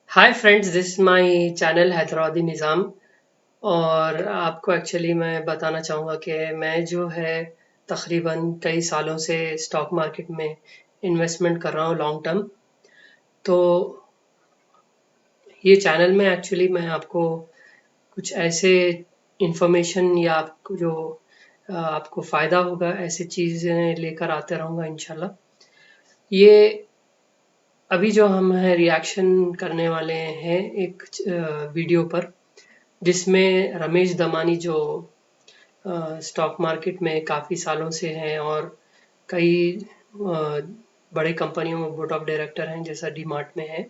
Hi friends, this is my channel Hyderabadi Nizam. और आपको actually मैं बताना चाहूँगा कि मैं जो है तकरीबन कई सालों से स्टॉक मार्केट में इन्वेस्टमेंट कर रहा हूँ लॉन्ग टर्म। तो ये चैनल में एक्चुअली मैं आपको कुछ ऐसे इंफॉर्मेशन या आपको जो आपको फ़ायदा होगा ऐसी चीज़ें लेकर आते रहूँगा इंशाल्लाह। ये अभी जो हम है रिएक्शन करने वाले हैं एक वीडियो पर, जिसमें रमेश दमानी जो स्टॉक मार्केट में काफ़ी सालों से हैं और कई बड़े कंपनियों में बोर्ड ऑफ डायरेक्टर हैं, जैसा डीमार्ट में है।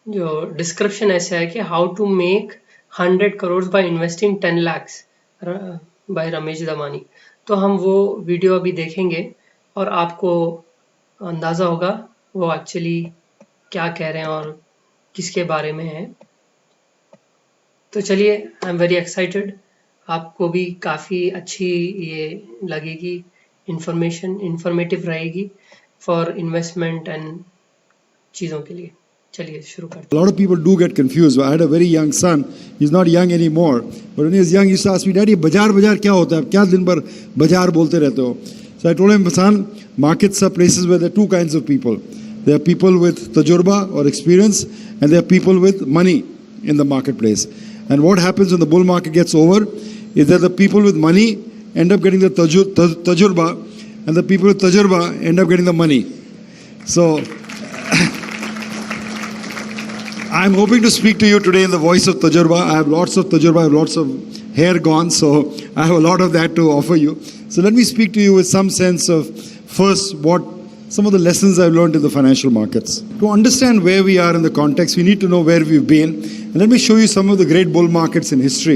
जो डिस्क्रिप्शन ऐसा है कि how to make 100 crore by investing 10 lakhs बाय रमेश दमानी। तो हम वो वीडियो अभी देखेंगे और आपको अंदाज़ा होगा वो एक्चुअली क्या कह रहे हैं और किसके बारे में है। तो चलिए, आई एम वेरी एक्साइटेड। आपको भी काफ़ी अच्छी ये लगेगी, इंफॉर्मेटिव रहेगी फॉर इन्वेस्टमेंट एंड चीज़ों के लिए। चलिए शुरू करते हैं। A lot of people do get confused. I had a very young son. He's not young anymore. But when he was young, he used to ask me, Daddy, बाजार क्या होता है? आप क्या दिन भर बाजार बोलते रहते हो? So I told him, son, markets are places where there are two kinds of people. There are people with tajurba or experience, and there are people with money in the marketplace. And what happens when the bull market gets over is that the people with money end up getting the tajurba, and the people with tajurba end up getting the money. So I'm hoping to speak to you today in the voice of tajurba. I have lots of tajurba, I have lots of hair gone, so I have a lot of that to offer you. So let me speak to you with some sense of first some of the lessons I've learned in the financial markets. To understand where we are in the context, we need to know where we've been. And let me show you some of the great bull markets in history.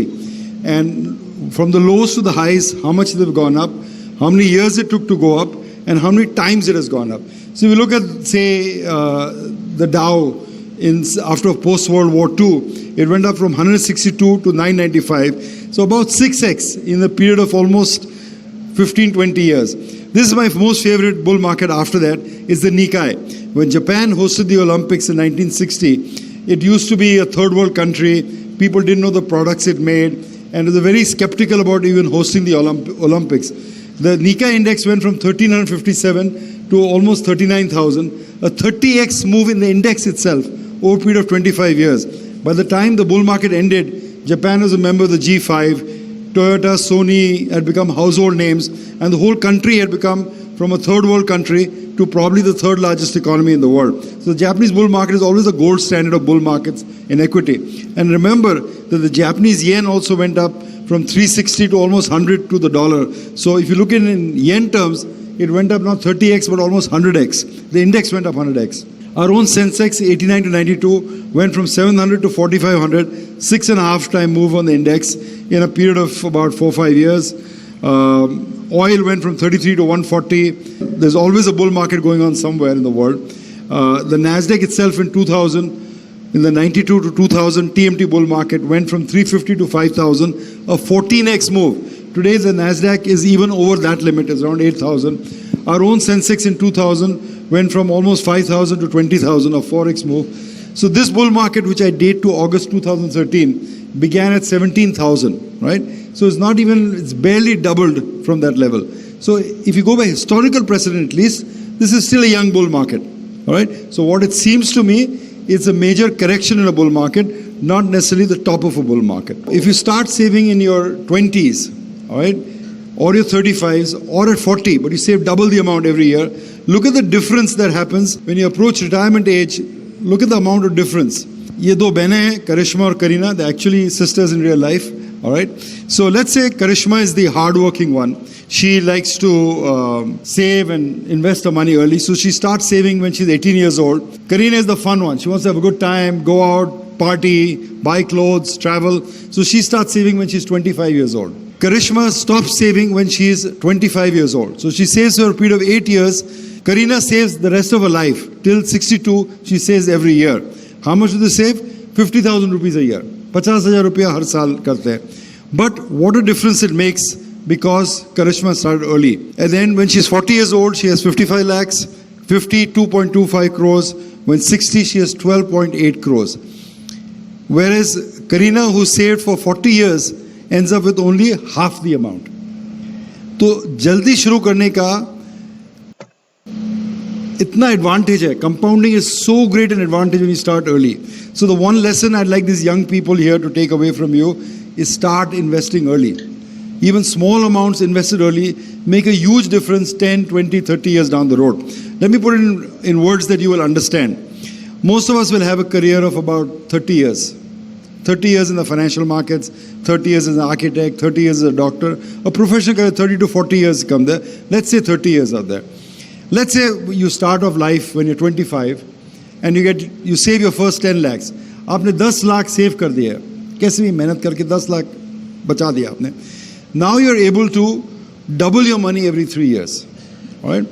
And from the lows to the highs, how much they've gone up, how many years it took to go up, and how many times it has gone up. So if you look at, say, the Dow after post-World War II, it went up from 162 to 995. So about 6x in a period of almost 15-20 years. This is my most favorite bull market after that, is the Nikkei. When Japan hosted the Olympics in 1960, it used to be a third world country. People didn't know the products it made, and was very skeptical about even hosting the Olympics. The Nikkei index went from 1357 to almost 39,000, a 30x move in the index itself over a period of 25 years. By the time the bull market ended, Japan was a member of the G5, Toyota, Sony had become household names, and the whole country had become from a third world country to probably the third largest economy in the world. So the Japanese bull market is always the gold standard of bull markets in equity. And remember that the Japanese yen also went up from 360 to almost 100 to the dollar. So if you look in yen terms, it went up not 30x but almost 100x. The index went up 100x. Our own Sensex 89 to 92 went from 700 to 4500, 6.5 time move on the index in a period of about 4-5 years. Oil went from 33 to 140. There's always a bull market going on somewhere in the world. The Nasdaq itself in 2000, in the 92 to 2000 TMT bull market went from 350 to 5000, a 14x move. Today the Nasdaq is even over that limit, it's around 8000. Our own Sensex in 2000 went from almost 5,000 to 20,000, a 4x move. So this bull market, which I date to August 2013, began at 17,000, right? So it's barely doubled from that level. So if you go by historical precedent at least, this is still a young bull market, all right? So what it seems to me, it's a major correction in a bull market, not necessarily the top of a bull market. If you start saving in your 20s, all right, or your 35s, or at 40, but you save double the amount every year, look at the difference that happens when you approach retirement age. Look at the amount of difference. ये दो बहनें हैं, Karishma और Karina, they're actually sisters in real life, all right? So let's say Karishma is the hardworking one. She likes to save and invest her money early, so she starts saving when she's 18 years old. Karina is the fun one. She wants to have a good time, go out, party, buy clothes, travel. So she starts saving when she's 25 years old. Karishma stops saving when she's 25 years old. So she saves for a period of 8 years. Karina saves the rest of her life. Till 62, she saves every year. How much do they save? 50,000 rupees a year. 50,000 rupees har saal karte hain. But what a difference it makes because Karishma started early. And then when she's 40 years old, she has 55 lakhs, 52.25 crores. When 60, she has 12.8 crores. Whereas Karina, who saved for 40 years, ends up with only half the amount. तो जल्दी शुरू करने का इतना advantage है. Compounding is so great an advantage when you start early. So the one lesson I'd like these young people here to take away from you is start investing early. Even small amounts invested early make a huge difference 10, 20, 30 years down the road. Let me put it in words that you will understand. Most of us will have a career of about 30 years. 30 years in the financial markets, 30 years as an architect, 30 years as a doctor. A professional career, 30 to 40 years come there. Let's say 30 years out there. Let's say you start off life when you're 25 and you save your first 10 lakhs. आपने 10 lakh save कर दिया, कैसे भी मेहनत करके 10 लाख बचा दिया आपने. Now you're able to double your money every 3 years. All right?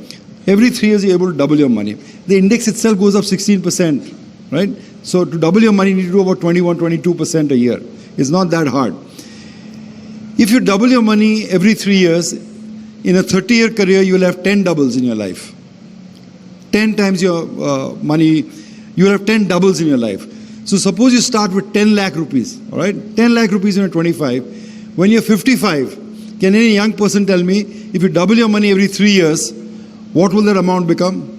Every 3 years you're able to double your money. The index itself goes up 16%. Right? So to double your money, you need to do about 21, 22% a year. It's not that hard. If you double your money every 3 years, in a 30-year career, you will have 10 doubles in your life. 10 times your money, you will have 10 doubles in your life. So suppose you start with 10 lakh rupees, all right? 10 lakh rupees when you're 25. When you're 55, can any young person tell me, if you double your money every 3 years, what will that amount become?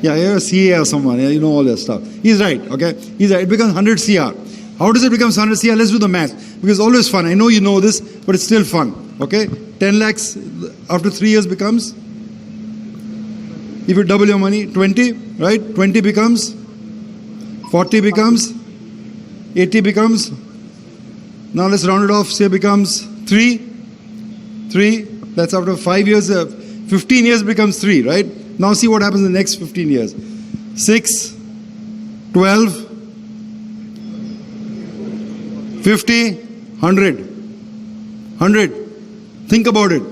Yeah, you're a CA or someone, yeah, you know all that stuff. He's right, okay? He's right, it becomes 100 CR. How does it become 100 CR? Let's do the math. Because it's always fun. I know you know this, but it's still fun, okay? 10 lakhs after 3 years becomes, if you double your money, 20, right? 20 becomes, 40 becomes, 80 becomes, now let's round it off, say becomes 3, that's after 5 years, 15 years becomes 3, right? Now see what happens in the next 15 years. 6, 12, 50, 100. 100. Think about it.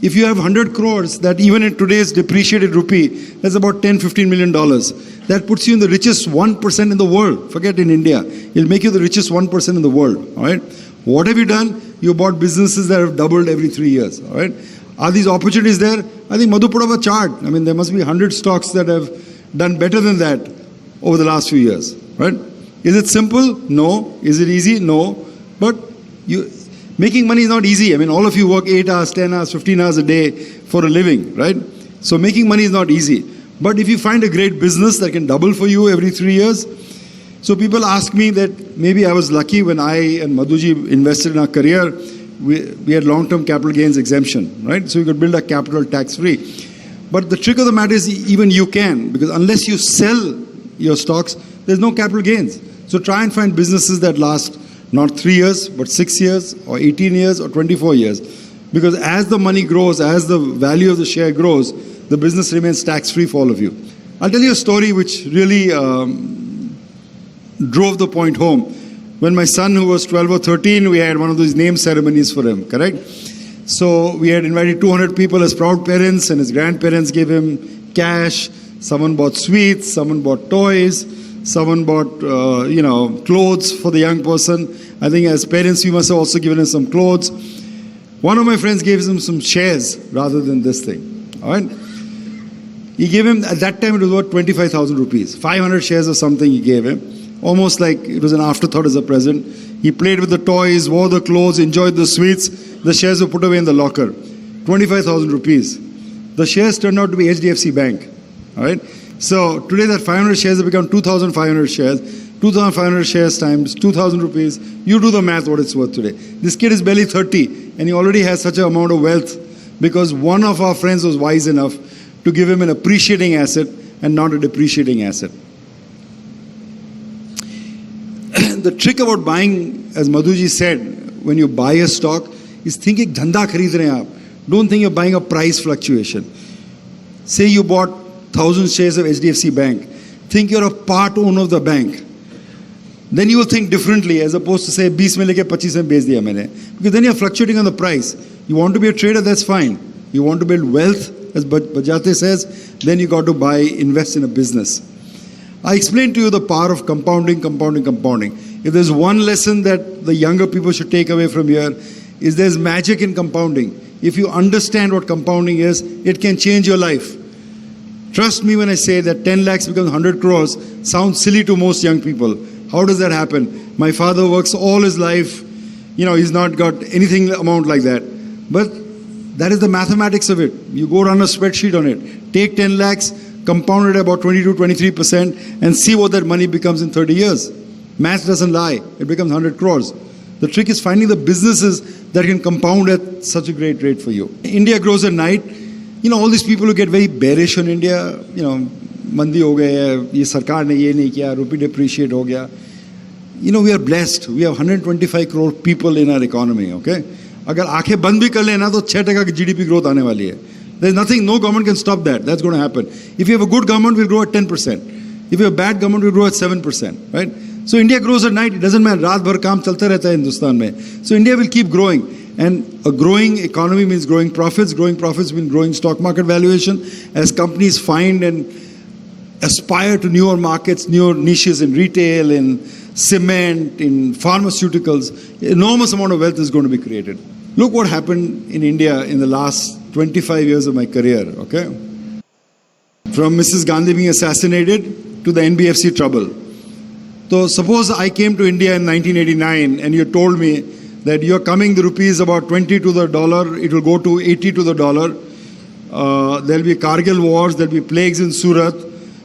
If you have 100 crores, that even in today's depreciated rupee, that's about $10-15 million. That puts you in the richest 1% in the world. Forget in India. It'll make you the richest 1% in the world. All right. What have you done? You bought businesses that have doubled every 3 years. All right. Are these opportunities there? I think Madhu put up a chart. I mean, there must be 100 stocks that have done better than that over the last few years. Right. Is it simple? No. Is it easy? No. But making money is not easy. I mean, all of you work 8 hours, 10 hours, 15 hours a day for a living, right? So making money is not easy. But if you find a great business that can double for you every 3 years, so people ask me that maybe I was lucky when I and Madhuji invested in our career, we had long-term capital gains exemption, right? So we could build our capital tax-free. But the trick of the matter is even you can, because unless you sell your stocks, there's no capital gains. So try and find businesses that last not 3 years, but 6 years, or 18 years, or 24 years. Because as the money grows, as the value of the share grows, the business remains tax-free for all of you. I'll tell you a story which really drove the point home. When my son, who was 12 or 13, we had one of those name ceremonies for him, correct? So we had invited 200 people as proud parents, and his grandparents gave him cash. Someone bought sweets, someone bought toys, someone bought, clothes for the young person. I think as parents, we must have also given him some clothes. One of my friends gave him some shares rather than this thing. All right? He gave him, at that time it was worth 25,000 rupees. 500 shares or something he gave him. Almost like it was an afterthought as a present. He played with the toys, wore the clothes, enjoyed the sweets. The shares were put away in the locker. 25,000 rupees. The shares turned out to be HDFC Bank. All right? So today that 500 shares have become 2,500 shares. 2,500 shares times 2,000 rupees. You do the math what it's worth today. This kid is barely 30 and he already has such an amount of wealth because one of our friends was wise enough to give him an appreciating asset and not a depreciating asset. The trick about buying, as Madhuji said, when you buy a stock, is think ek dhanda khareed rahe hain aap. Don't think you're buying a price fluctuation. Say you bought 1,000 shares of HDFC Bank. Think you're a part owner of the bank. Then you will think differently as opposed to say 20 mein leke 25 mein bech diya maine. Because then you're fluctuating on the price. You want to be a trader, that's fine. You want to build wealth, as Bajate says, then you got to invest in a business. I explained to you the power of compounding. If there's one lesson that the younger people should take away from here, is there's magic in compounding. If you understand what compounding is, it can change your life. Trust me when I say that 10 lakhs becomes 100 crores sounds silly to most young people. How does that happen? My father works all his life. He's not got anything amount like that. But that is the mathematics of it. You go run a spreadsheet on it. Take 10 lakhs, compound it at about 22-23% and see what that money becomes in 30 years. Math doesn't lie. It becomes 100 crores. The trick is finding the businesses that can compound at such a great rate for you. India grows at night. All these people who get very bearish on India, mandi ho gaya, ye sarkar ne ye nahi kiya, rupee depreciate ho gaya. We are blessed. We have 125 crore people in our economy, okay? अगर आंखें बंद भी कर लेना तो 6% की GDP growth आने वाली है. There's nothing, no government can stop that. That's going to happen. If you have a good government, we'll grow at 10%. If you have a bad government, we'll grow at 7%, right? So India grows at night. It doesn't matter. रात भर काम चलता रहता है हिंदुस्तान में. So India will keep growing. And a growing economy means growing profits. Growing profits means growing stock market valuation. As companies find and aspire to newer markets, newer niches in retail, in cement, in pharmaceuticals, enormous amount of wealth is going to be created. Look what happened in India in the last 25 years of my career, okay? From Mrs. Gandhi being assassinated to the NBFC trouble. So suppose I came to India in 1989 and you told me that you're coming, the rupee is about 20 to the dollar, it will go to 80 to the dollar. There'll be Kargil wars, there'll be plagues in Surat,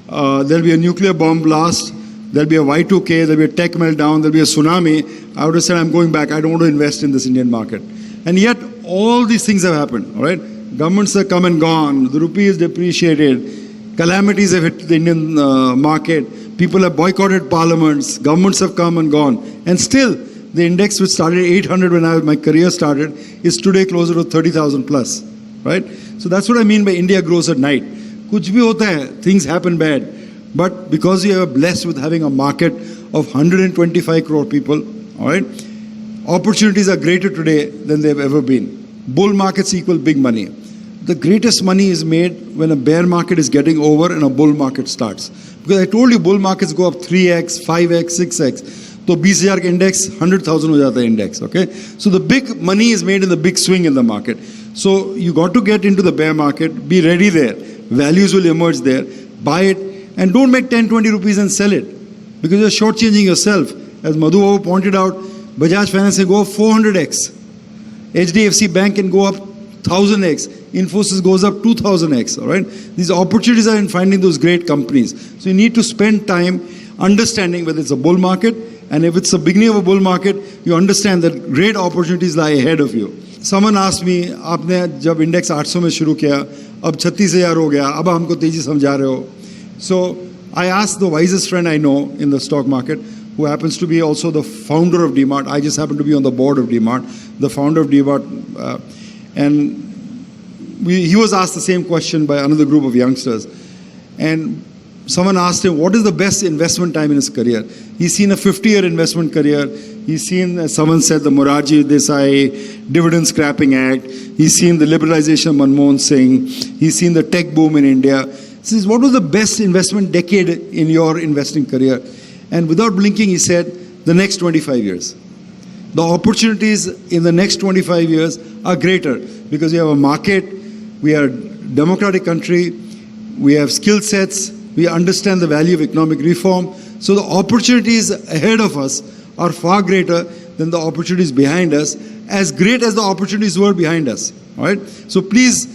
there'll be a nuclear bomb blast, there'll be a Y2K, there'll be a tech meltdown, there'll be a tsunami. I would have said, I'm going back, I don't want to invest in this Indian market. And yet, all these things have happened, all right? Governments have come and gone, the rupee is depreciated, calamities have hit the Indian market, people have boycotted parliaments, governments have come and gone, and still, the index which started at 800 when my career started is today closer to 30,000 plus, right? So that's what I mean by India grows at night. Kuch bhi hota hai, things happen bad. But because you are blessed with having a market of 125 crore people, all right, opportunities are greater today than they've ever been. Bull markets equal big money. The greatest money is made when a bear market is getting over and a bull market starts. Because I told you bull markets go up 3x, 5x, 6x. So 20,000 ka index, 100,000 ho jata index, okay? So the big money is made in the big swing in the market. So you got to get into the bear market, be ready there. Values will emerge there, buy it, and don't make 10, 20 rupees and sell it. Because you're shortchanging yourself. As Madhu Babu pointed out, Bajaj Finance can go up 400x. HDFC Bank can go up 1000x. Infosys goes up 2000x, all right? These opportunities are in finding those great companies. So you need to spend time understanding whether it's a bull market, and if it's the beginning of a bull market, you understand that great opportunities lie ahead of you. Someone asked me, आपने जब index 800 में शुरू किया, अब 36,000 हो गया, अब हमको तेजी समझा रहे हो. So I asked the wisest friend I know in the stock market, who happens to be also the founder of DMart. I just happen to be on the board of DMart, the founder of DMart. He was asked the same question by another group of youngsters. And someone asked him, what is the best investment time in his career? He's seen a 50-year investment career. He's seen, as someone said, the Morarji Desai Dividend Scrapping Act. He's seen the liberalization of Manmohan Singh. He's seen the tech boom in India. He says, what was the best investment decade in your investing career? And without blinking, he said, the next 25 years. The opportunities in the next 25 years are greater because we have a market, we are a democratic country, we have skill sets, we understand the value of economic reform. So the opportunities ahead of us are far greater than the opportunities behind us, as great as the opportunities were behind us. All right? So please,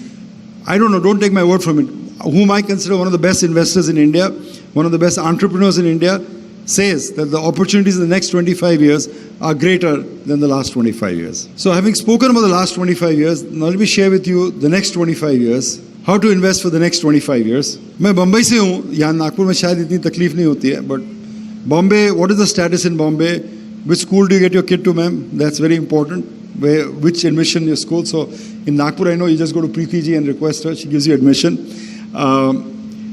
I don't know, don't take my word from it. Whom I consider one of the best investors in India, one of the best entrepreneurs in India, says that the opportunities in the next 25 years are greater than the last 25 years. So having spoken about the last 25 years, now let me share with you the next 25 years, how to invest for the next 25 years. मैं बम्बई से हूँ, यहाँ नागपुर में शायद इतनी तकलीफ नहीं होती है, but Bombay, what is the status in Bombay? Which school do you get your kid to, ma'am? That's very important. Which admission your school? So in Nagpur, I know you just go to Preeti ji and request her. She gives you admission.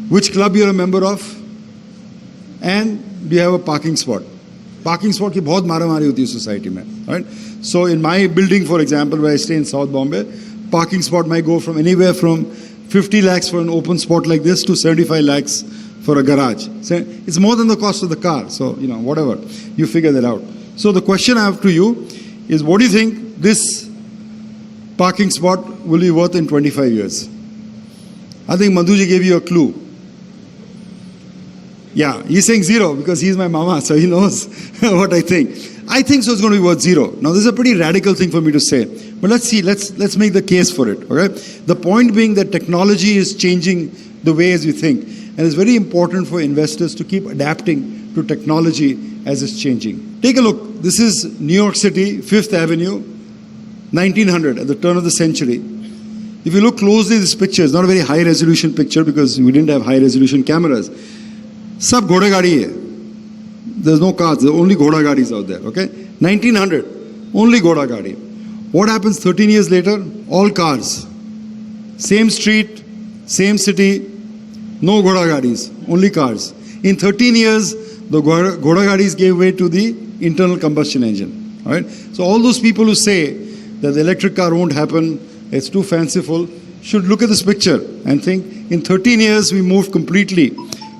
Which club you're a member of? And do you have a parking spot? Parking spot की बहुत मारामारी होती है society में, right? So in my building, for example, where I stay in South Bombay, parking spot might go from anywhere from 50 lakhs for an open spot like this to 75 lakhs for a garage. So it's more than the cost of the car. So, whatever, you figure that out. So the question I have to you is, what do you think this parking spot will be worth in 25 years? I think Madhuji gave you a clue. Yeah, he's saying zero because he's my mama, so he knows what I think. I think so it's going to be worth zero. Now, this is a pretty radical thing for me to say, but let's see, let's make the case for it, okay? The point being that technology is changing the way as we think, and it's very important for investors to keep adapting to technology as it's changing. Take a look. This is New York City, Fifth Avenue, 1900, at the turn of the century. If you look closely, this picture is not a very high resolution picture because we didn't have high resolution cameras. Sab ghoda gadi hai. There's no cars, there are only ghoda gadis out there, okay? 1900, only ghoda gadi. What happens 13 years later? All cars. Same street, same city, no ghoda gadis, only cars. In 13 years, the ghoda gadis gave way to the internal combustion engine, all right? So all those people who say that the electric car won't happen, it's too fanciful, should look at this picture and think, in 13 years, we moved completely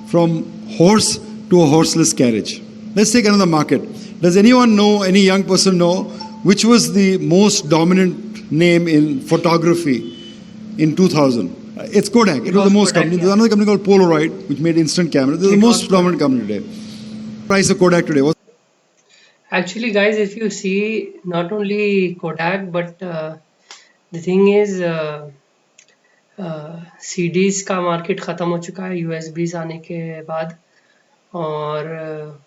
from horse to a horseless carriage. Let's take another market. Does anyone know, any young person know, which was the most dominant name in photography in 2000? It's Kodak. It was the most Kodak, company. yeah. There's another company called Polaroid, which made instant cameras. They're the most dominant company today. Price of Kodak today. Actually, guys, if you see, not only Kodak, but the thing is, CDs का market ख़त्म हो चुका है USBs आने के बाद, और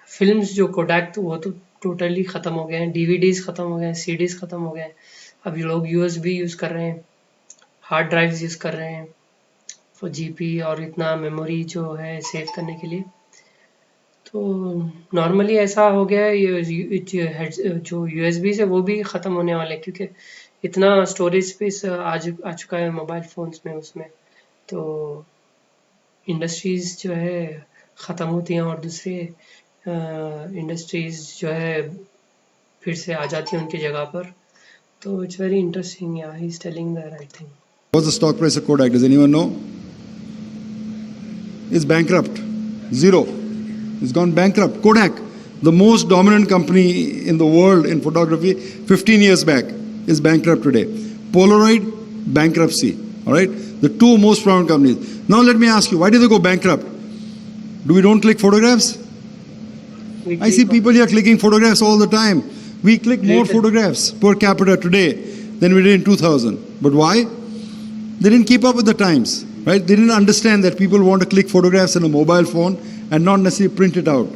films जो कोडैक वो तो टोटली ख़त्म हो गए हैं, DVDs ख़त्म हो गए हैं, CDs ख़त्म हो गए हैं. अब ये लोग USB यूज़ कर रहे हैं, हार्ड ड्राइव्स यूज़ कर रहे हैं फॉर GP और इतना मेमोरी जो है सेव करने के लिए. तो नॉर्मली ऐसा हो गया है, ये जो USBs है वो भी ख़त्म होने वाले हैं क्योंकि इतना स्टोरेज स्पेस आ चुका है मोबाइल फ़ोन्स में उसमें. तो इंडस्ट्रीज़ जो है ख़त्म होती हैं और दूसरे इंडस्ट्रीज़ जो है फिर से आ जाती हैं उनकी जगह पर. तो it's very interesting. Yeah he is telling the right thing. What's the stock price of Kodak? Does anyone know? It's bankrupt. Zero. It's gone bankrupt. Kodak, the most dominant company in the world in photography 15 years back, is bankrupt today. Polaroid, bankruptcy. All right? The two most prominent companies. Now let me ask you, why did they go bankrupt? Do we don't click photographs? I see people here clicking photographs all the time. We click more photographs per capita today than we did in 2000. But why? They didn't keep up with the times, right? They didn't understand that people want to click photographs on a mobile phone and not necessarily print it out.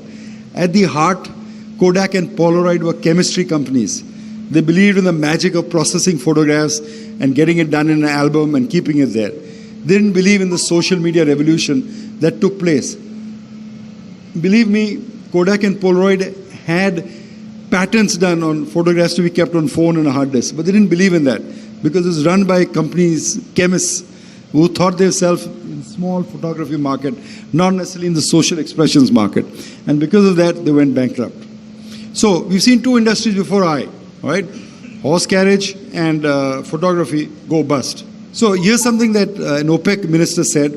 At the heart, Kodak and Polaroid were chemistry companies. They believed in the magic of processing photographs and getting it done in an album and keeping it there. They didn't believe in the social media revolution that took place. Believe me, Kodak and Polaroid had patents done on photographs to be kept on phone and a hard disk, but they didn't believe in that because it was run by companies, chemists, who thought themselves in small photography market, not necessarily in the social expressions market. And because of that, they went bankrupt. So we've seen two industries before all right? Horse carriage and photography go bust. So here's something that an OPEC minister said,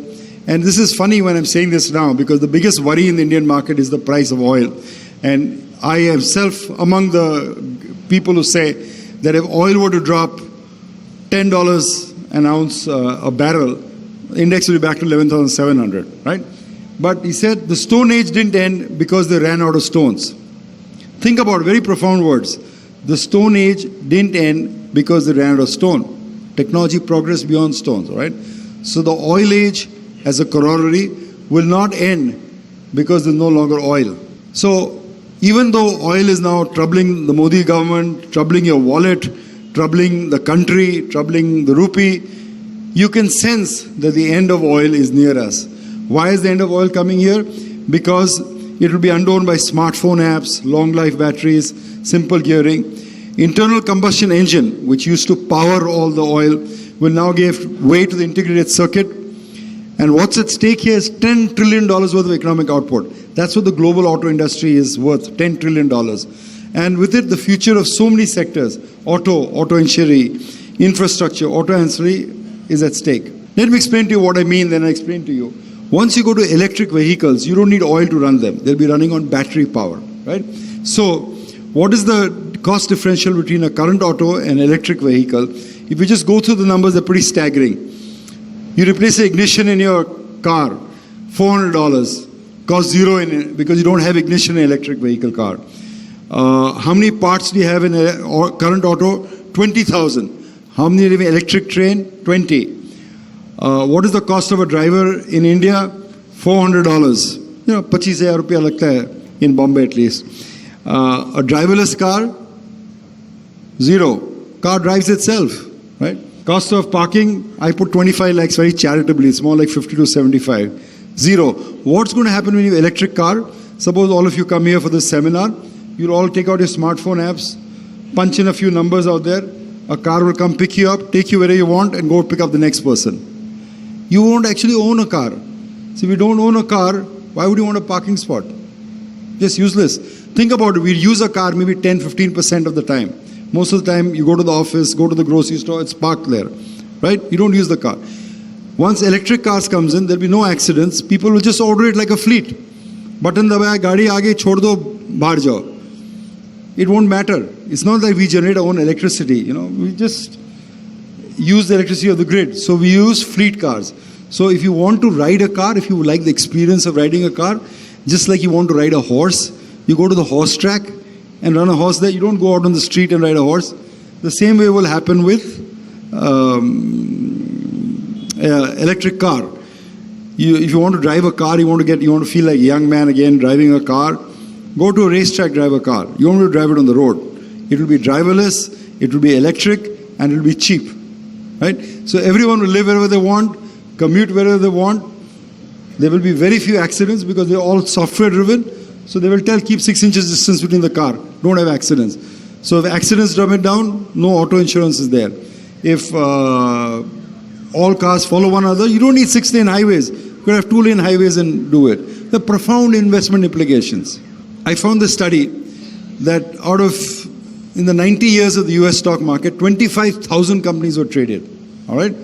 and this is funny when I'm saying this now because the biggest worry in the Indian market is the price of oil. And I am among the people who say that if oil were to drop $10 an ounce a barrel, the index will be back to 11,700, right? But he said the Stone Age didn't end because they ran out of stones. Think about it, very profound words. The Stone Age didn't end because they ran out of stone. Technology progressed beyond stones, right? So the oil age as a corollary will not end because there's no longer oil. So even though oil is now troubling the Modi government, troubling your wallet, troubling the country, troubling the rupee, you can sense that the end of oil is near us. Why is the end of oil coming here? Because it will be undone by smartphone apps, long life batteries, simple gearing. Internal combustion engine, which used to power all the oil, will now give way to the integrated circuit. And what's at stake here is $10 trillion worth of economic output. That's what the global auto industry is worth, $10 trillion. And with it, the future of so many sectors, auto ancillary, infrastructure, auto ancillary is at stake. Let me explain to you what I mean, then I explain to you. Once you go to electric vehicles, you don't need oil to run them. They'll be running on battery power, right? So what is the cost differential between a current auto and electric vehicle? If you just go through the numbers, they're pretty staggering. You replace the ignition in your car, $400. Cost zero in it because you don't have ignition in an electric vehicle car. How many parts do you have in a current auto? 20,000. How many in an electric train? 20. What is the cost of a driver in India? $400. You know, 25,000 rupiya lagta hai in Bombay at least. A driverless car? Zero. Car drives itself, right? Cost of parking, I put 25 lakhs very charitably. It's more like 50 to 75. Zero. What's going to happen when you have an electric car? Suppose all of you come here for this seminar. You'll all take out your smartphone apps, punch in a few numbers out there. A car will come pick you up, take you wherever you want, and go pick up the next person. You won't actually own a car. So if you don't own a car, why would you want a parking spot? Just useless. Think about it. We use a car maybe 10-15% of the time. Most of the time, you go to the office, go to the grocery store, it's parked there, right? You don't use the car. Once electric cars comes in, there'll be no accidents. People will just order it like a fleet. Button dabaya, gaadi aage chhod do, bahar jao. It won't matter. It's not like we generate our own electricity. You know, we just use the electricity of the grid. So we use fleet cars. So if you want to ride a car, if you like the experience of riding a car, just like you want to ride a horse, you go to the horse track and run a horse there. You don't go out on the street and ride a horse. The same way will happen with electric car. If you want to drive a car, you want to feel like a young man again driving a car, go to a racetrack, drive a car. You want to drive it on the road. It will be driverless, it will be electric, and it will be cheap. Right? So everyone will live wherever they want, commute wherever they want. There will be very few accidents because they're all software driven. So they will tell keep 6 inches distance between the car. Don't have accidents. So if accidents dumb it down, no auto insurance is there. If all cars follow one another, you don't need 6-lane highways. You can have 2-lane highways and do it. The profound investment implications. I found this study that in the 90 years of the US stock market, 25,000 companies were traded. All right?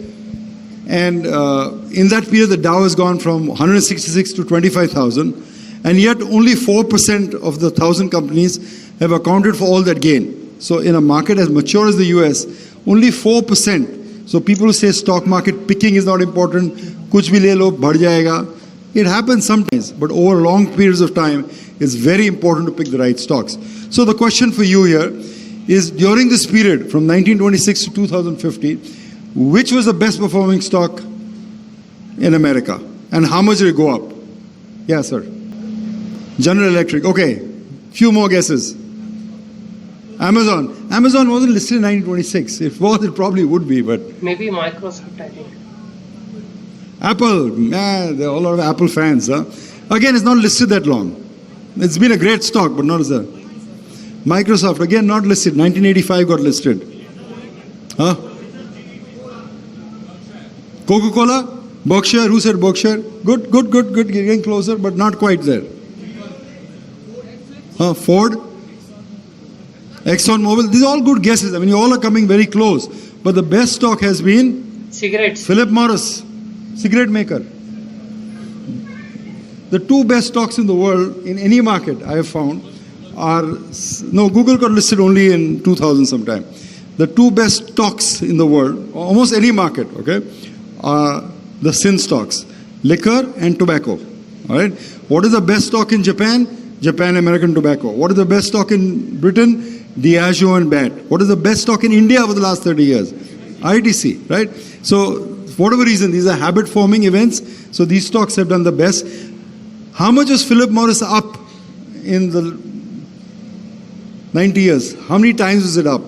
And in that period, the Dow has gone from 166 to 25,000. And yet only 4% of the 1,000 companies have accounted for all that gain. So in a market as mature as the US, only 4%. So people who say stock market picking is not important, kuch bhi le lo, bhad jayega. It happens sometimes, but over long periods of time, it's very important to pick the right stocks. So the question for you here is, during this period from 1926 to 2050, which was the best performing stock in America? And how much did it go up? Yeah, sir. General Electric. Okay. Few more guesses. Amazon. Amazon wasn't listed in 1926. If it was, it probably would be, but... Maybe Microsoft, I think. Apple. Yeah, there are a lot of Apple fans. Huh? Again, it's not listed that long. It's been a great stock, but not as a... Microsoft, again, not listed. 1985 got listed. Huh? Coca-Cola? Berkshire? Who said Berkshire? Good. Getting closer, but not quite there. Ford? ExxonMobil? These are all good guesses. I mean, you all are coming very close. But the best stock has been... Cigarettes. Philip Morris, cigarette maker. The two best stocks in the world, in any market I have found, are... No, Google got listed only in 2000 sometime. The two best stocks in the world, almost any market, okay, are the sin stocks. Liquor and tobacco. All right. What is the best stock in Japan? Japan American Tobacco. What is the best stock in Britain? Diageo and BAT. What is the best stock in India over the last 30 years? ITC, right? So, for whatever reason, these are habit-forming events. So, these stocks have done the best. How much was Philip Morris up in the 90 years? How many times was it up?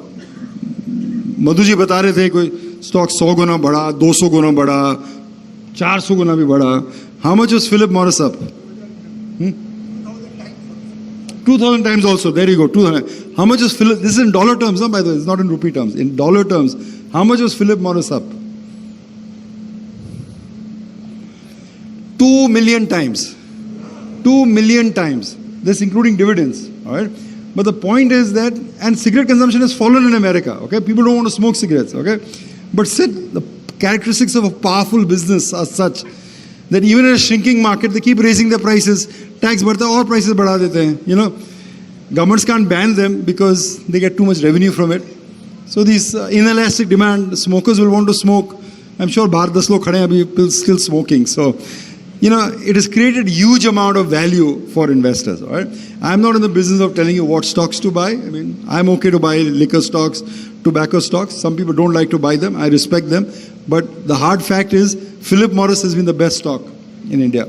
Madhu ji bata rahe the, koi stock 100 guna bada, 200 guna bada, 400 guna bhi bada. How much was Philip Morris up? 2,000 times also. There you go. 200. How much was Philip? This is in dollar terms, by the way. It's not in rupee terms. In dollar terms, how much was Philip Morris up? 2 million times. 2 million times. This including dividends. All right. But the point is that, and cigarette consumption has fallen in America. Okay. People don't want to smoke cigarettes. Okay. But the characteristics of a powerful business are such that even in a shrinking market, they keep raising their prices. Tax बढ़ता है और prices बढ़ा देते हैं. You know, governments can't ban them because they get too much revenue from it. So these inelastic demand, smokers will want to smoke. I'm sure बाहर 10 लोग खड़े हैं अभी still smoking. So it has created huge amount of value for investors. All right, I'm not in the business of telling you what stocks to buy. I mean, I'm okay to buy liquor stocks, tobacco stocks. Some people don't like to buy them. I respect them. But the hard fact is, Philip Morris has been the best stock in India.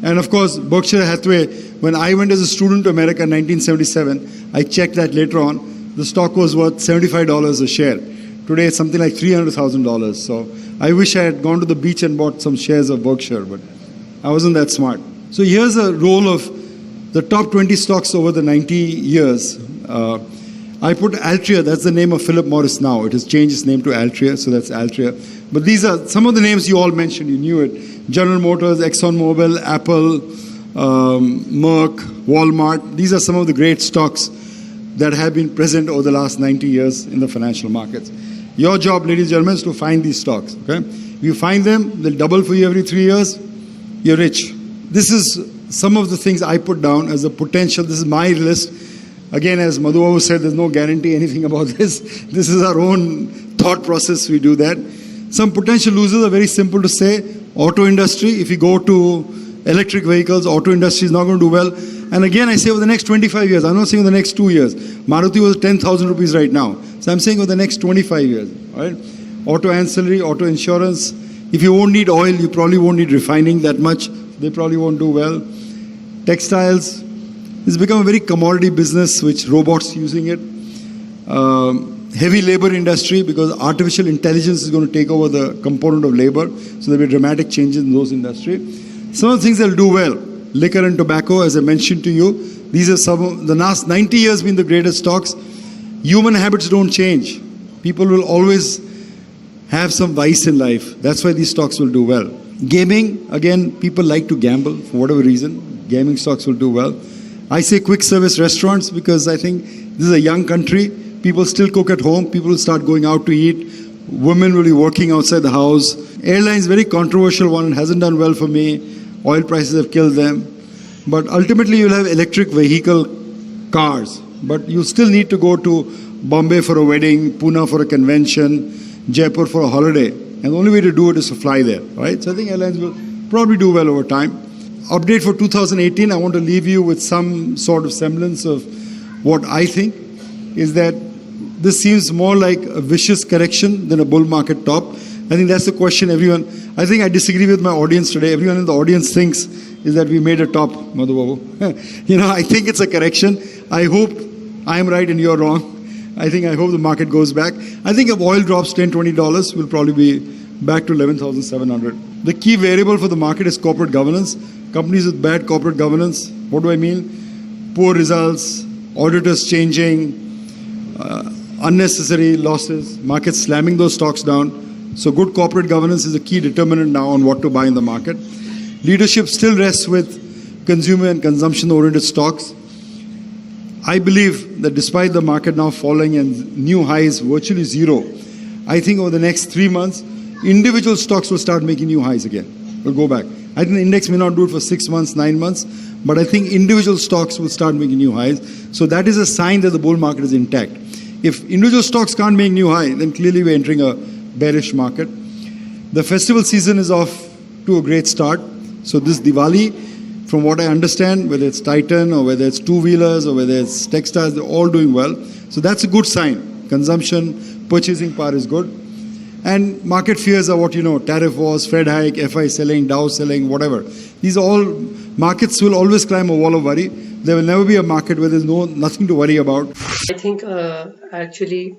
And of course, Berkshire Hathaway, when I went as a student to America in 1977, I checked that later on, the stock was worth $75 a share. Today it's something like $300,000. So I wish I had gone to the beach and bought some shares of Berkshire, but I wasn't that smart. So here's a roll of the top 20 stocks over the 90 years. I put Altria, that's the name of Philip Morris now. It has changed its name to Altria, so that's Altria. But these are some of the names you all mentioned, you knew it. General Motors, ExxonMobil, Apple, Merck, Walmart. These are some of the great stocks that have been present over the last 90 years in the financial markets. Your job, ladies and gentlemen, is to find these stocks. Okay? If you find them, they'll double for you every 3 years. You're rich. This is some of the things I put down as a potential. This is my list. Again, as Madhu said, there's no guarantee anything about this. This is our own thought process. We do that. Some potential losers are very simple to say. Auto industry, if you go to electric vehicles, auto industry is not going to do well. And again, I say over the next 25 years. I'm not saying over the next 2 years. Maruti was 10,000 rupees right now. So I'm saying over the next 25 years. All right? Auto ancillary, auto insurance. If you won't need oil, you probably won't need refining that much. They probably won't do well. Textiles. It's become a very commodity business, which robots using it. Heavy labor industry, because artificial intelligence is going to take over the component of labor. So there'll be dramatic changes in those industries. Some of the things that will do well. Liquor and tobacco, as I mentioned to you. These are some of the last 90 years been the greatest stocks. Human habits don't change. People will always have some vice in life. That's why these stocks will do well. Gaming, again, people like to gamble for whatever reason. Gaming stocks will do well. I say quick service restaurants because I think this is a young country. People still cook at home. People will start going out to eat. Women will be working outside the house. Airlines, very controversial one. It hasn't done well for me. Oil prices have killed them. But ultimately, you'll have electric vehicle cars. But you still need to go to Bombay for a wedding, Pune for a convention, Jaipur for a holiday. And the only way to do it is to fly there, right? So I think airlines will probably do well over time. Update for 2018, I want to leave you with some sort of semblance of what I think is that this seems more like a vicious correction than a bull market top. I think that's the question everyone, I think I disagree with my audience today. Everyone in the audience thinks is that we made a top, Madhu Babu. I think it's a correction. I hope I am right and you're wrong. I hope the market goes back. I think if oil drops $10, $20, we'll probably be back to 11,700. The key variable for the market is corporate governance. Companies with bad corporate governance, what do I mean? Poor results, auditors changing, unnecessary losses, markets slamming those stocks down. So good corporate governance is a key determinant now on what to buy in the market. Leadership still rests with consumer and consumption-oriented stocks. I believe that despite the market now falling and new highs virtually zero, I think over the next 3 months, individual stocks will start making new highs again. Will go back. I think the index may not do it for 6 months, 9 months, but I think individual stocks will start making new highs. So that is a sign that the bull market is intact. If individual stocks can't make new high, then clearly we're entering a bearish market. The festival season is off to a great start. So this Diwali, from what I understand, whether it's Titan or whether it's two-wheelers or whether it's textiles, they're all doing well. So that's a good sign. Consumption, purchasing power is good. And market fears are what you know, tariff wars, Fed hike, FI selling, Dow selling, whatever. These all, markets will always climb a wall of worry. There will never be a market where there's nothing to worry about. I think actually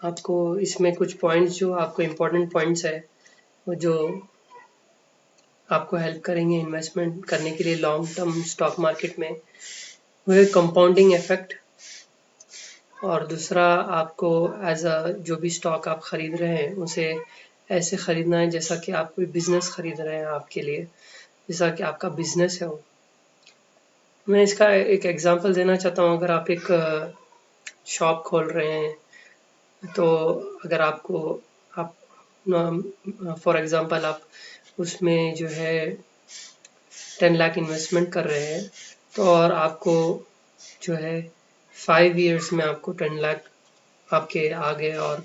आपको इसमें कुछ points जो आपको important points है वो जो आपको help करेंगे इन्वेस्टमेंट करने के लिए लॉन्ग टर्म स्टॉक मार्केट में, वो है कंपाउंडिंग इफेक्ट, और दूसरा आपको एज अ जो भी स्टॉक आप खरीद रहे हैं उसे ऐसे खरीदना है जैसा कि आप कोई बिजनेस खरीद रहे हैं आपके लिए, जैसा कि आपका बिजनेस है वो। मैं इसका एक एग्जांपल देना चाहता हूँ। अगर आप एक शॉप खोल रहे हैं तो अगर आपको आप फॉर एग्जांपल आप उसमें जो है 10 लाख इन्वेस्टमेंट कर रहे हैं तो और आपको जो है 5 years में आपको 10 लाख आपके आ गए और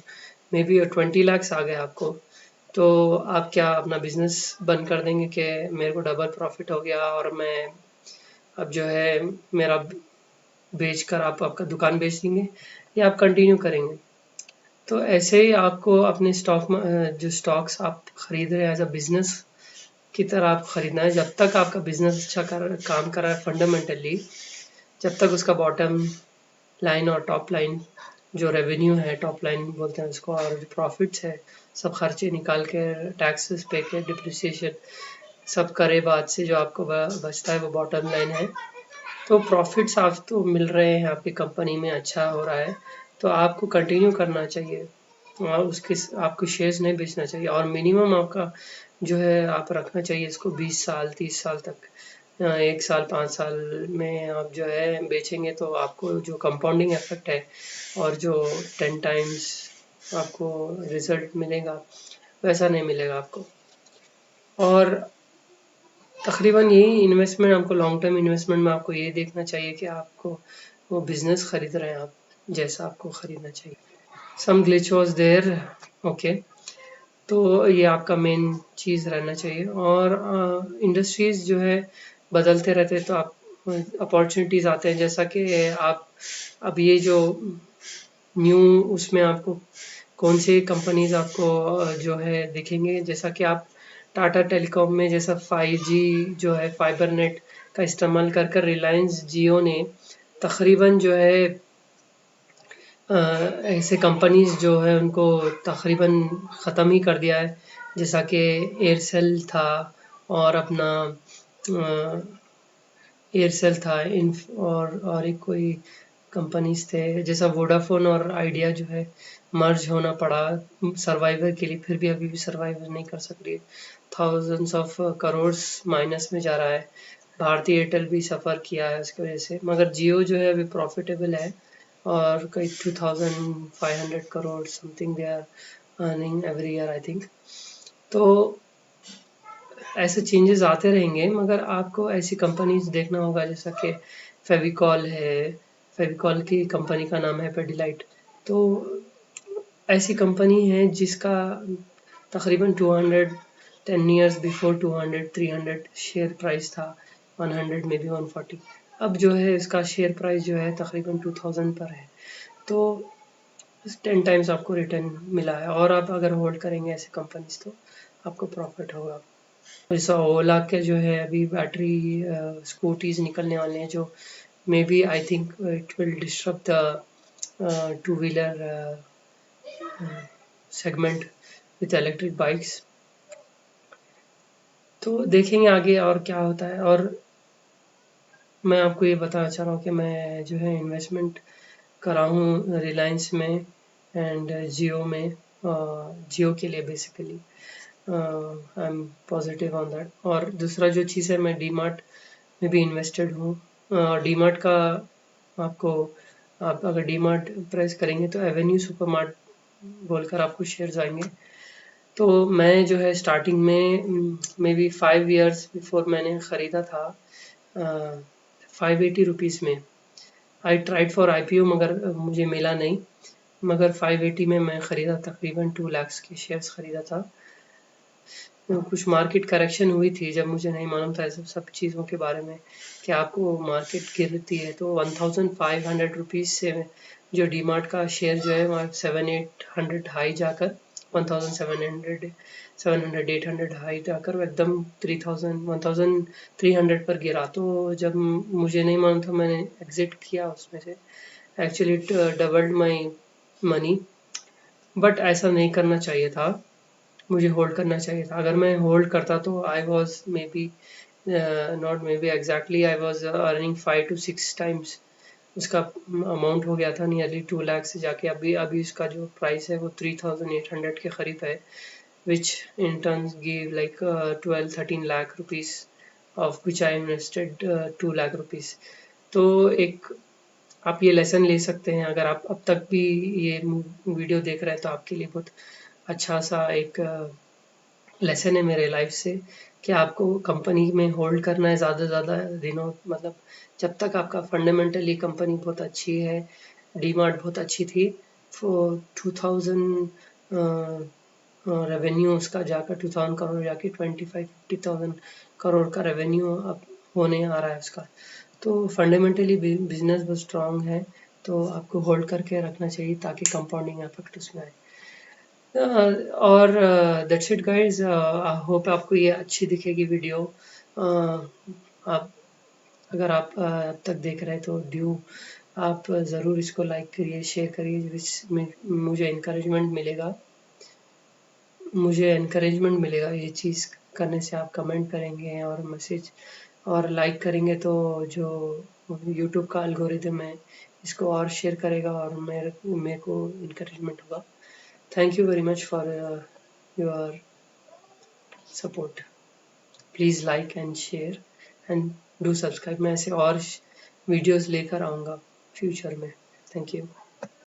मे बी 20 lakhs आ गए आपको, तो आप क्या अपना बिजनेस बंद कर देंगे कि मेरे को डबल प्रॉफिट हो गया और मैं अब जो है मेरा बेच कर आप आपका दुकान बेच देंगे, या आप कंटिन्यू करेंगे? तो ऐसे ही आपको अपने जो स्टॉक्स आप खरीद रहे हैं एज अ बिजनेस की तरह आप खरीदना है। जब तक आपका बिजनेस अच्छा काम कर रहा है फंडामेंटली, जब तक उसका बॉटम लाइन और टॉप लाइन जो रेवेन्यू है, टॉप लाइन बोलते हैं उसको, और जो प्रॉफिट्स है, सब खर्चे निकाल के, टैक्सेस पे के, डिप्रिसिएशन सब करे बाद से जो आपको बचता है वो बॉटम लाइन है। तो प्रॉफिट्स आपको मिल रहे हैं, आपकी कंपनी में अच्छा हो रहा है, तो आपको कंटिन्यू करना चाहिए और उसके आपको शेयर्स नहीं बेचना चाहिए। और मिनिमम आपका जो है आप रखना चाहिए इसको 20 साल 30 साल तक। 1 साल 5 साल में आप जो है बेचेंगे तो आपको जो कंपाउंडिंग इफेक्ट है और जो 10 टाइम्स आपको रिजल्ट मिलेगा वैसा नहीं मिलेगा आपको। और तकरीबन यही इन्वेस्टमेंट आपको लॉन्ग टर्म इन्वेस्टमेंट में आपको ये देखना चाहिए कि आपको वो बिजनेस खरीद रहे हैं आप जैसा आपको खरीदना चाहिए। Some glitch was there, okay. तो ये आपका मेन चीज़ रहना चाहिए। और इंडस्ट्रीज जो है बदलते रहते हैं, तो आप अपॉर्चुनिटीज़ आते हैं, जैसा कि आप अब ये जो न्यू उसमें आपको कौन सी कंपनीज आपको जो है दिखेंगे, जैसा कि आप टाटा टेलीकॉम में जैसा 5G जो है फाइबर नेट का इस्तेमाल कर कर रिलायंस जियो ने तकरीबन जो है ऐसे कंपनीज जो है उनको तकरीबन ख़त्म ही कर दिया है, जैसा कि एयरसेल था और अपना एयरसेल था इन, और एक कोई कंपनीज थे जैसा वोडाफोन और आइडिया जो है मर्ज होना पड़ा सर्वाइवर के लिए, फिर भी अभी भी सर्वाइवर नहीं कर सक रही है, थाउजेंड्स ऑफ करोड़ माइनस में जा रहा है। भारतीय एयरटेल भी सफ़र किया है उसकी वजह से, मगर जियो जो है अभी प्रॉफिटेबल है और कई 2500 crore something they are earning every year I think. तो ऐसे चेंजेस आते रहेंगे, मगर आपको ऐसी कंपनीज देखना होगा जैसा कि फेविकॉल है, फेविकॉल की कंपनी का नाम है पेडिलाइट। तो ऐसी कंपनी है जिसका तकरीबन 10 ईयर्स बिफोर 200 300 शेयर प्राइस था, 100 में भी 140। अब जो है इसका शेयर प्राइस जो है तकरीबन 2000 पर है। तो 10 टाइम्स आपको रिटर्न मिला है, और आप अगर होल्ड करेंगे ऐसे कंपनीज तो आपको प्रॉफिट होगा। जैसा ओला के जो है अभी बैटरी स्कूटीज निकलने वाले हैं, जो may be I think it will disturb the two wheeler segment with electric bikes. तो देखेंगे आगे और क्या होता है। और मैं आपको ये बताना चाह रहा हूँ कि मैं जो है इन्वेस्टमेंट करा हूँ रिलायंस में एंड जियो में, जियो के लिए basically I am positive on that. और दूसरा जो चीज़ है, मैं डीमार्ट में भी इन्वेस्टेड हूँ। डीमार्ट का आपको, आप अगर डीमार्ट प्रेस करेंगे तो एवेन्यू सुपरमार्ट बोलकर आपको शेयर्स आएंगे। तो मैं जो है स्टार्टिंग में मे बी 5 years बिफोर मैंने ख़रीदा था 580 रुपीज़ में। आई ट्राइड फॉर IPO मगर मुझे मिला नहीं, मगर 580 में मैं ख़रीदा, तकरीबन 2 lakhs के शेयर्स ख़रीदा था। कुछ मार्केट करेक्शन हुई थी जब मुझे नहीं मालूम था सब चीज़ों के बारे में कि आपको मार्केट गिरती है, तो 1500 रुपीज़ से जो डीमार्ट का शेयर जो है वहाँ 700-800 हाई जाकर 1700 800 हाई जाकर एकदम 1300 पर गिरा। तो जब मुझे नहीं मालूम था मैंने एग्जिट किया उसमें से, actually it doubled my money. But ऐसा नहीं करना चाहिए था, मुझे होल्ड करना चाहिए था। अगर मैं होल्ड करता तो I was may be not may be exactly I was earning 5 to 6 times उसका अमाउंट हो गया था, नियरली 2 लाख से जाके अभी उसका जो प्राइस है वो 3800 के करीब है, which in turn give like 12-13 lakh rupees of which I invested 2 lakh rupees। तो एक आप ये लेसन ले सकते हैं, अगर आप अब तक भी ये वीडियो देख रहे हैं तो आपके लिए बहुत अच्छा सा एक लेसन है मेरे लाइफ से कि आपको कंपनी में होल्ड करना है ज़्यादा से ज़्यादा दिनों, मतलब जब तक आपका फंडामेंटली कंपनी बहुत अच्छी है। डीमार्ट बहुत अच्छी थी, 2000 रेवेन्यू उसका जाकर 2000 करोड़ जाके 25-50,000 करोड़ का रेवेन्यू अब होने आ रहा है उसका। तो फंडामेंटली बिजनेस बहुत स्ट्रांग है, तो आपको होल्ड करके रखना चाहिए ताकि कंपाउंडिंग इफेक्ट उसमें आए। और that's it guys, I hope आपको ये अच्छी दिखेगी वीडियो। आप अगर आप अब तक देख रहे हैं तो आप ज़रूर इसको लाइक करिए, शेयर करिए, जिसमें मुझे एनकरेजमेंट मिलेगा ये चीज़ करने से। आप कमेंट करेंगे और मैसेज और लाइक करेंगे तो जो यूट्यूब का एल्गोरिदम है इसको और शेयर करेगा और मेरे को इनकरेजमेंट होगा। Thank you very much for your support. Please like and share and do subscribe. मैं ऐसे और वीडियोस लेकर आऊँगा फ्यूचर में। Thank you.